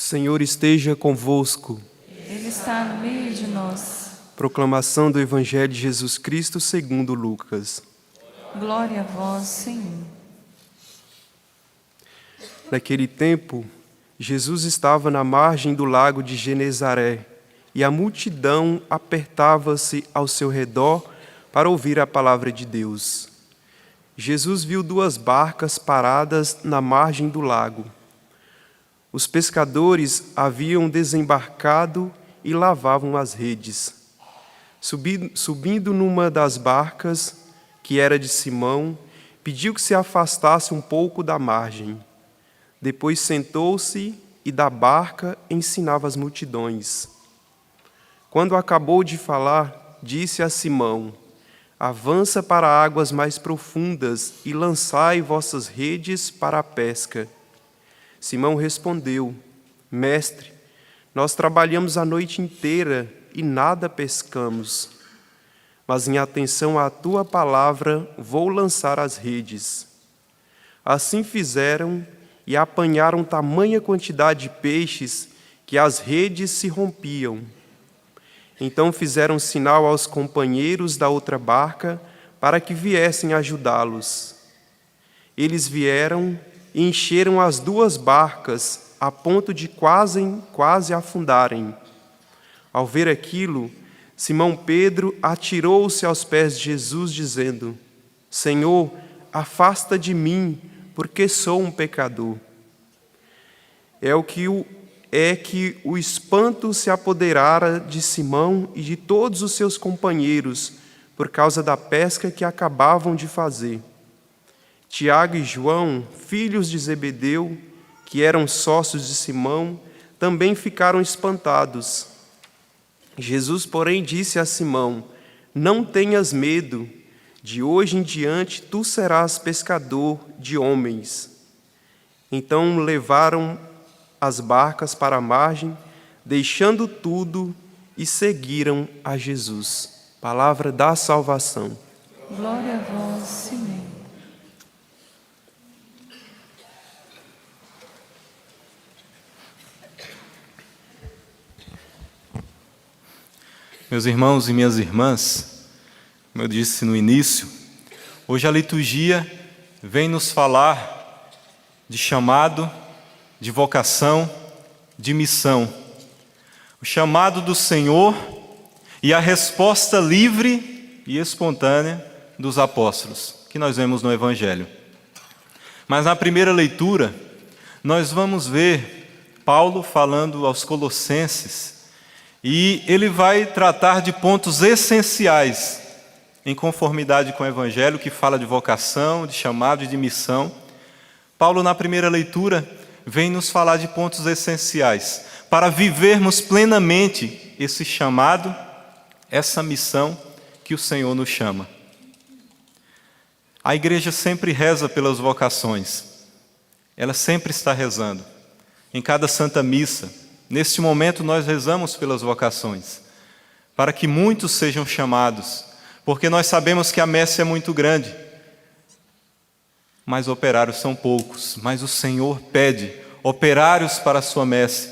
Senhor esteja convosco. Ele está no meio de nós. Proclamação do Evangelho de Jesus Cristo segundo Lucas. Glória a vós, Senhor. Naquele tempo, Jesus estava na margem do lago de Genezaré, e a multidão apertava-se ao seu redor para ouvir a palavra de Deus. Jesus viu 2 barcas paradas na margem do lago. Os pescadores haviam desembarcado e lavavam as redes. Subindo numa das barcas, que era de Simão, pediu que se afastasse um pouco da margem. Depois sentou-se e da barca ensinava as multidões. Quando acabou de falar, disse a Simão: avança para águas mais profundas e lançai vossas redes para a pesca. Simão respondeu: Mestre, nós trabalhamos a noite inteira e nada pescamos. Mas em atenção à tua palavra vou lançar as redes. Assim fizeram e apanharam tamanha quantidade de peixes que as redes se rompiam. Então fizeram sinal aos companheiros da outra barca para que viessem ajudá-los. Eles vieram e encheram as 2 barcas a ponto de quase afundarem. Ao ver aquilo, Simão Pedro atirou-se aos pés de Jesus, dizendo: Senhor, afasta de mim, porque sou um pecador. É que o espanto se apoderara de Simão e de todos os seus companheiros, por causa da pesca que acabavam de fazer. Tiago e João, filhos de Zebedeu, que eram sócios de Simão, também ficaram espantados. Jesus, porém, disse a Simão: não tenhas medo, de hoje em diante tu serás pescador de homens. Então levaram as barcas para a margem, deixando tudo, e seguiram a Jesus. Palavra da salvação. Glória a vós, Senhor. Meus irmãos e minhas irmãs, como eu disse no início, hoje a liturgia vem nos falar de chamado, de vocação, de missão. O chamado do Senhor e a resposta livre e espontânea dos apóstolos, que nós vemos no Evangelho. Mas na primeira leitura, nós vamos ver Paulo falando aos Colossenses, e ele vai tratar de pontos essenciais em conformidade com o Evangelho, que fala de vocação, de chamado e de missão. Paulo, na primeira leitura, vem nos falar de pontos essenciais para vivermos plenamente esse chamado, essa missão que o Senhor nos chama. A igreja sempre reza pelas vocações. Ela sempre está rezando. Em cada Santa Missa, neste momento nós rezamos pelas vocações, para que muitos sejam chamados, porque nós sabemos que a messe é muito grande, mas operários são poucos, mas o Senhor pede operários para a sua messe.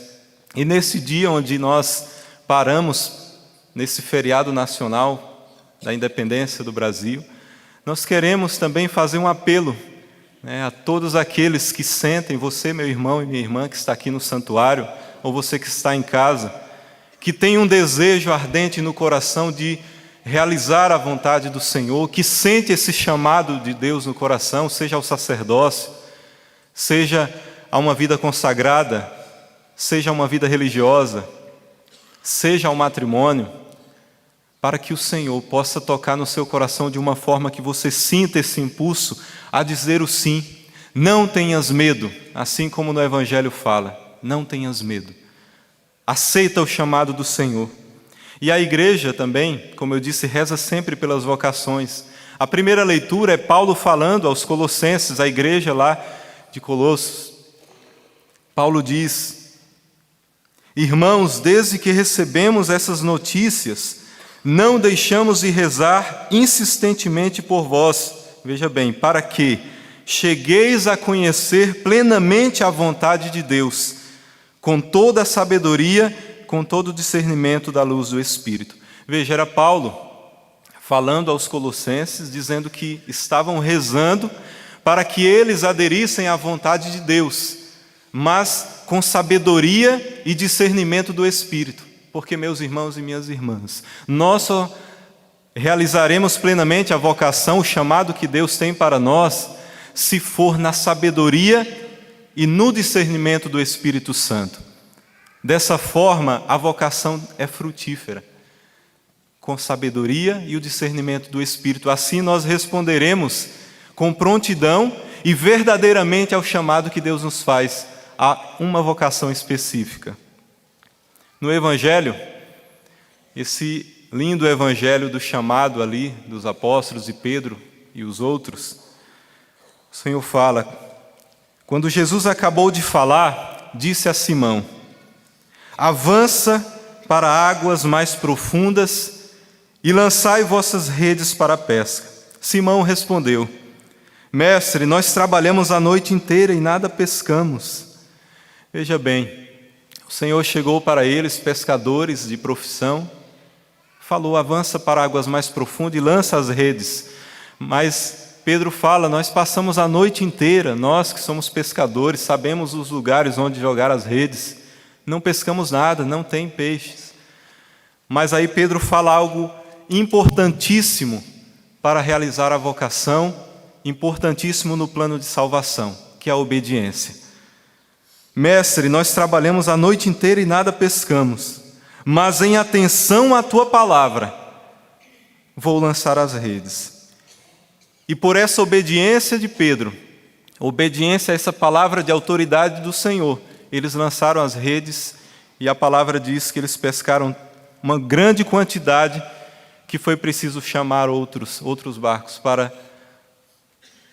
E nesse dia onde nós paramos, nesse feriado nacional da independência do Brasil, nós queremos também fazer um apelo, a todos aqueles que sentem, você, meu irmão e minha irmã, que está aqui no santuário, ou você que está em casa, que tem um desejo ardente no coração de realizar a vontade do Senhor, que sente esse chamado de Deus no coração, seja ao sacerdócio, seja a uma vida consagrada, seja a uma vida religiosa, seja ao matrimônio, para que o Senhor possa tocar no seu coração de uma forma que você sinta esse impulso a dizer o sim. Não tenhas medo, assim como no Evangelho fala. Não tenhas medo. Aceita o chamado do Senhor. E a igreja também, como eu disse, reza sempre pelas vocações. A primeira leitura é Paulo falando aos Colossenses, a igreja lá de Colossos. Paulo diz: irmãos, desde que recebemos essas notícias, não deixamos de rezar insistentemente por vós. Veja bem, para que chegueis a conhecer plenamente a vontade de Deus, com toda a sabedoria, com todo o discernimento da luz do Espírito. Veja, era Paulo falando aos colossenses, dizendo que estavam rezando para que eles aderissem à vontade de Deus, mas com sabedoria e discernimento do Espírito. Porque, meus irmãos e minhas irmãs, nós só realizaremos plenamente a vocação, o chamado que Deus tem para nós, se for na sabedoria e no discernimento do Espírito Santo. Dessa forma, a vocação é frutífera, com sabedoria e o discernimento do Espírito. Assim nós responderemos com prontidão e verdadeiramente ao chamado que Deus nos faz, a uma vocação específica. No Evangelho, esse lindo Evangelho do chamado ali, dos apóstolos de Pedro e os outros, o Senhor fala: quando Jesus acabou de falar, disse a Simão: avança para águas mais profundas e lançai vossas redes para a pesca. Simão respondeu: Mestre, nós trabalhamos a noite inteira e nada pescamos. Veja bem, o Senhor chegou para eles, pescadores de profissão, falou: avança para águas mais profundas e lança as redes. Mas Pedro fala: nós passamos a noite inteira, nós que somos pescadores, sabemos os lugares onde jogar as redes, não pescamos nada, não tem peixes. Mas aí Pedro fala algo importantíssimo para realizar a vocação, importantíssimo no plano de salvação, que é a obediência. Mestre, nós trabalhamos a noite inteira e nada pescamos, mas em atenção à tua palavra, vou lançar as redes. E por essa obediência de Pedro, obediência a essa palavra de autoridade do Senhor, eles lançaram as redes e a palavra diz que eles pescaram uma grande quantidade, que foi preciso chamar outros barcos para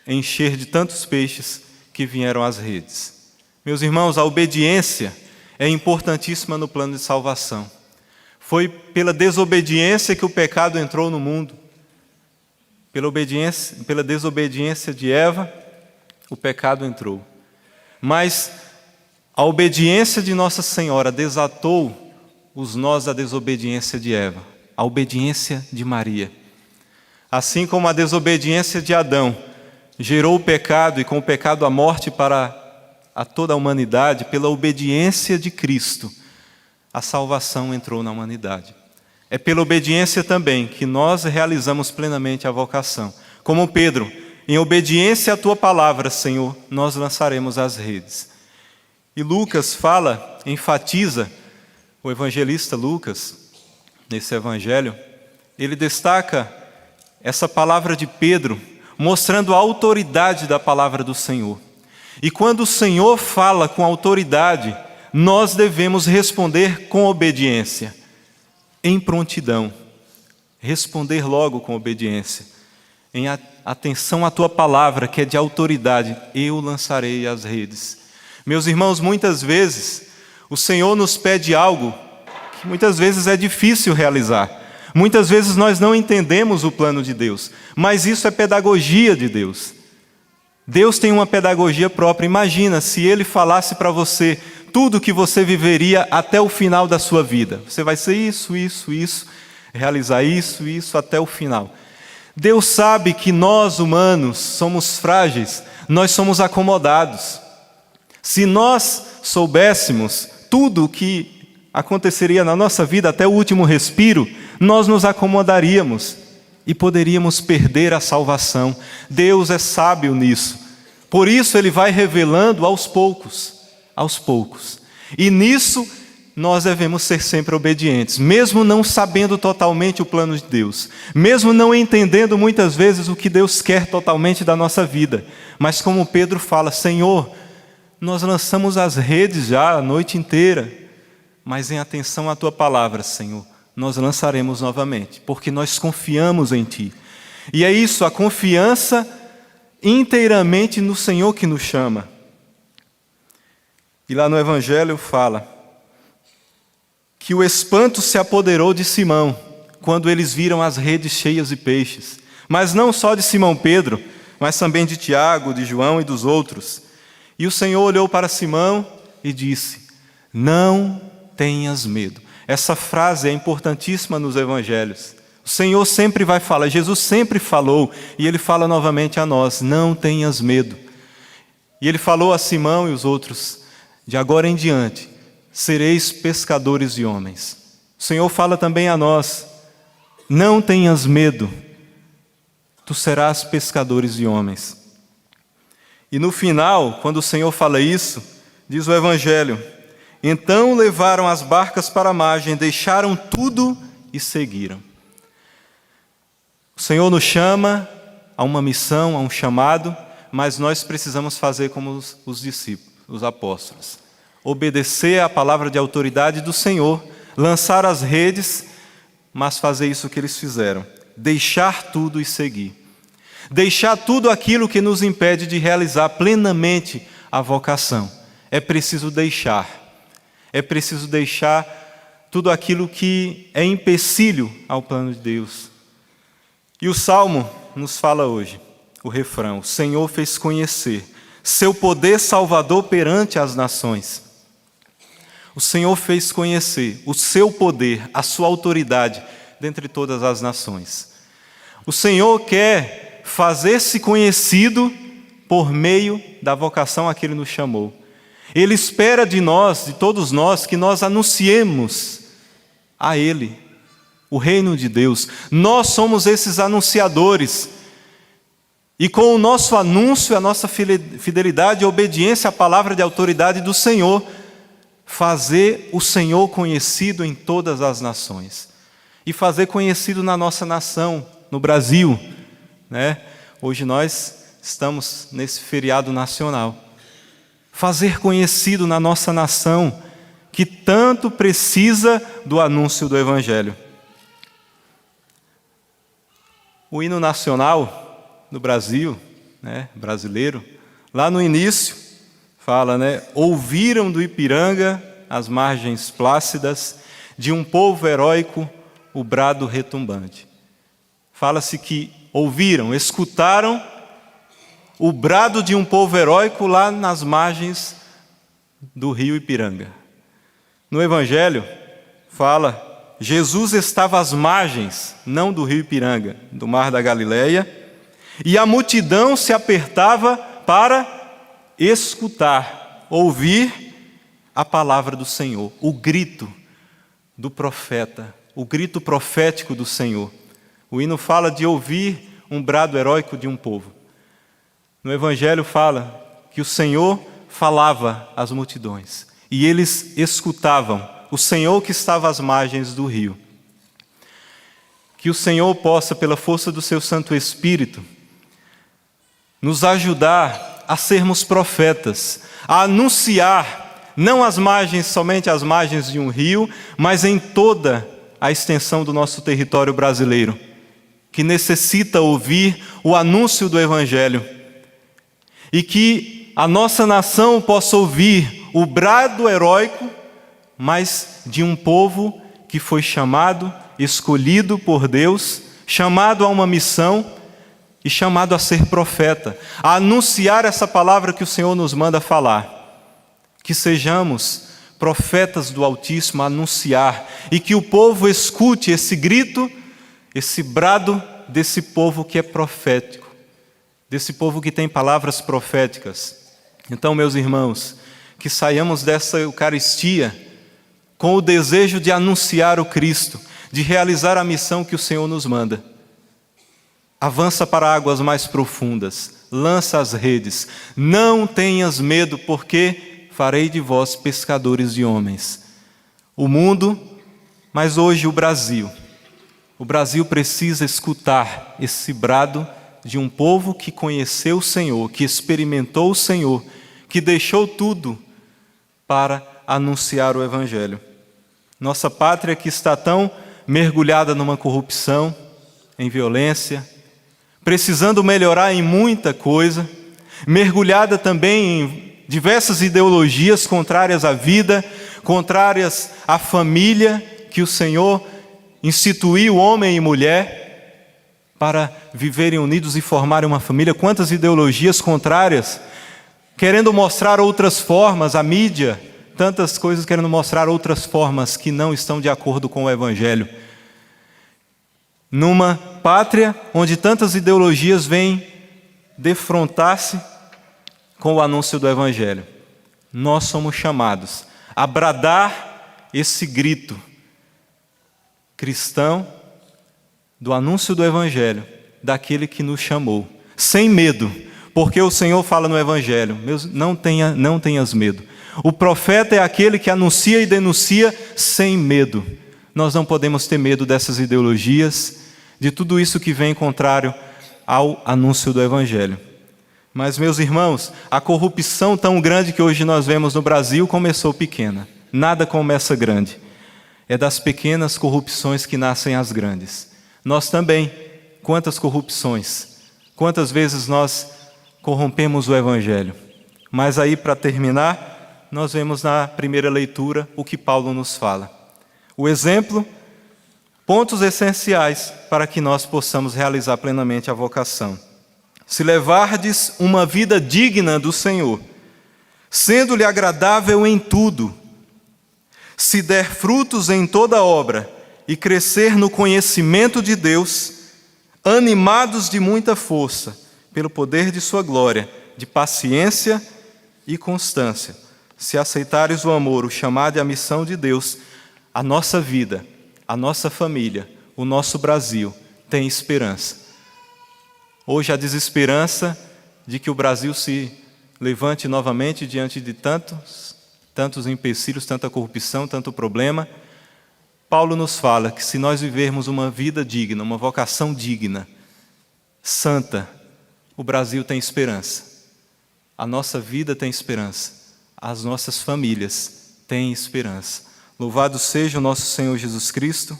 encher de tantos peixes que vieram às redes. Meus irmãos, a obediência é importantíssima no plano de salvação. Foi pela desobediência que o pecado entrou no mundo. Pela desobediência de Eva, o pecado entrou. Mas a obediência de Nossa Senhora desatou os nós da desobediência de Eva, a obediência de Maria. Assim como a desobediência de Adão gerou o pecado e com o pecado a morte para a toda a humanidade, pela obediência de Cristo, a salvação entrou na humanidade. É pela obediência também que nós realizamos plenamente a vocação. Como Pedro, em obediência à tua palavra, Senhor, nós lançaremos as redes. E Lucas fala, enfatiza, o evangelista Lucas, nesse evangelho, ele destaca essa palavra de Pedro, mostrando a autoridade da palavra do Senhor. E quando o Senhor fala com autoridade, nós devemos responder com obediência, em prontidão. Responder logo com obediência, em atenção à tua palavra, que é de autoridade, eu lançarei as redes. Meus irmãos, muitas vezes o Senhor nos pede algo que muitas vezes é difícil realizar. Muitas vezes nós não entendemos o plano de Deus, mas isso é pedagogia de Deus. Deus tem uma pedagogia própria. Imagina se Ele falasse para você tudo que você viveria até o final da sua vida. Você vai ser isso, realizar isso, até o final. Deus sabe que nós humanos somos frágeis, nós somos acomodados. Se nós soubéssemos tudo o que aconteceria na nossa vida até o último respiro, nós nos acomodaríamos e poderíamos perder a salvação. Deus é sábio nisso. Por isso Ele vai revelando aos poucos. E nisso nós devemos ser sempre obedientes, mesmo não sabendo totalmente o plano de Deus, mesmo não entendendo muitas vezes o que Deus quer totalmente da nossa vida. Mas como Pedro fala: Senhor, nós lançamos as redes já a noite inteira, mas em atenção à tua palavra, Senhor, nós lançaremos novamente, porque nós confiamos em Ti. E é isso, a confiança inteiramente no Senhor que nos chama. E lá no Evangelho fala que o espanto se apoderou de Simão, quando eles viram as redes cheias de peixes. Mas não só de Simão Pedro, mas também de Tiago, de João e dos outros. E o Senhor olhou para Simão e disse: Não tenhas medo. Essa frase é importantíssima nos evangelhos. O Senhor sempre vai falar, Jesus sempre falou, e Ele fala novamente a nós: não tenhas medo. E Ele falou a Simão e os outros: de agora em diante, sereis pescadores de homens. O Senhor fala também a nós: não tenhas medo, tu serás pescadores de homens. E no final, quando o Senhor fala isso, diz o Evangelho: então levaram as barcas para a margem, deixaram tudo e seguiram. O Senhor nos chama a uma missão, a um chamado, mas nós precisamos fazer como os discípulos, os apóstolos. Obedecer à palavra de autoridade do Senhor, lançar as redes, mas fazer isso que eles fizeram. Deixar tudo e seguir. Deixar tudo aquilo que nos impede de realizar plenamente a vocação. É preciso deixar. É preciso deixar tudo aquilo que é empecilho ao plano de Deus. E o Salmo nos fala hoje, o refrão: o Senhor fez conhecer seu poder salvador perante as nações. O Senhor fez conhecer o seu poder, a sua autoridade dentre todas as nações. O Senhor quer fazer-se conhecido por meio da vocação a que Ele nos chamou. Ele espera de nós, de todos nós, que nós anunciemos a Ele o reino de Deus. Nós somos esses anunciadores. E com o nosso anúncio, a nossa fidelidade e obediência à palavra de autoridade do Senhor, fazer o Senhor conhecido em todas as nações. E fazer conhecido na nossa nação, no Brasil, né? Hoje nós estamos nesse feriado nacional. Fazer conhecido na nossa nação, que tanto precisa do anúncio do Evangelho. O hino nacional do Brasil, né, brasileiro, lá no início, fala, né? Ouviram do Ipiranga, as margens plácidas, de um povo heróico, o brado retumbante. Fala-se que ouviram, escutaram o brado de um povo heróico lá nas margens do rio Ipiranga. No Evangelho, fala: Jesus estava às margens, não do rio Ipiranga, do mar da Galileia, e a multidão se apertava para escutar, ouvir a palavra do Senhor, o grito do profeta, o grito profético do Senhor. O hino fala de ouvir um brado heróico de um povo. No Evangelho fala que o Senhor falava às multidões, e eles escutavam o Senhor que estava às margens do rio. Que o Senhor possa, pela força do seu Santo Espírito, nos ajudar a sermos profetas, a anunciar, não às margens, somente às margens de um rio, mas em toda a extensão do nosso território brasileiro, que necessita ouvir o anúncio do Evangelho, e que a nossa nação possa ouvir o brado heróico, mas de um povo que foi chamado, escolhido por Deus, chamado a uma missão e chamado a ser profeta, a anunciar essa palavra que o Senhor nos manda falar. Que sejamos profetas do Altíssimo a anunciar, e que o povo escute esse grito, esse brado desse povo que é profético, desse povo que tem palavras proféticas. Então, meus irmãos, que saiamos dessa Eucaristia com o desejo de anunciar o Cristo, de realizar a missão que o Senhor nos manda. Avança para águas mais profundas, lança as redes, não tenhas medo, porque farei de vós pescadores de homens. O mundo, mas hoje o Brasil precisa escutar esse brado de um povo que conheceu o Senhor, que experimentou o Senhor, que deixou tudo para anunciar o Evangelho. Nossa pátria que está tão mergulhada numa corrupção, em violência, precisando melhorar em muita coisa, mergulhada também em diversas ideologias contrárias à vida, contrárias à família que o Senhor instituiu, homem e mulher, para viverem unidos e formarem uma família. Quantas ideologias contrárias, querendo mostrar outras formas, a mídia tantas coisas querendo mostrar outras formas que não estão de acordo com o Evangelho. Numa pátria onde tantas ideologias vêm defrontar-se com o anúncio do Evangelho, nós somos chamados a bradar esse grito cristão do anúncio do Evangelho, daquele que nos chamou, sem medo, porque o Senhor fala no Evangelho, não tenhas medo. O profeta é aquele que anuncia e denuncia sem medo. Nós não podemos ter medo dessas ideologias, de tudo isso que vem contrário ao anúncio do Evangelho. Mas, meus irmãos, a corrupção tão grande que hoje nós vemos no Brasil começou pequena. Nada começa grande. É das pequenas corrupções que nascem as grandes. Nós também, quantas corrupções, quantas vezes nós corrompemos o Evangelho. Mas aí, para terminar, nós vemos na primeira leitura o que Paulo nos fala. O exemplo, pontos essenciais para que nós possamos realizar plenamente a vocação. Se levardes uma vida digna do Senhor, sendo-lhe agradável em tudo, se der frutos em toda obra e crescer no conhecimento de Deus, animados de muita força, pelo poder de sua glória, de paciência e constância, se aceitares o amor, o chamado e a missão de Deus, a nossa vida, a nossa família, o nosso Brasil tem esperança. Hoje a desesperança de que o Brasil se levante novamente diante de tantos empecilhos, tanta corrupção, tanto problema. Paulo nos fala que se nós vivermos uma vida digna, uma vocação digna, santa, o Brasil tem esperança. A nossa vida tem esperança. As nossas famílias têm esperança. Louvado seja o nosso Senhor Jesus Cristo.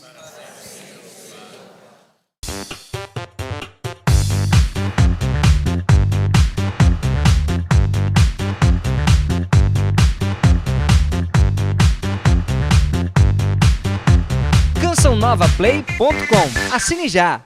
CançãoNovaPlay.com. Assine já!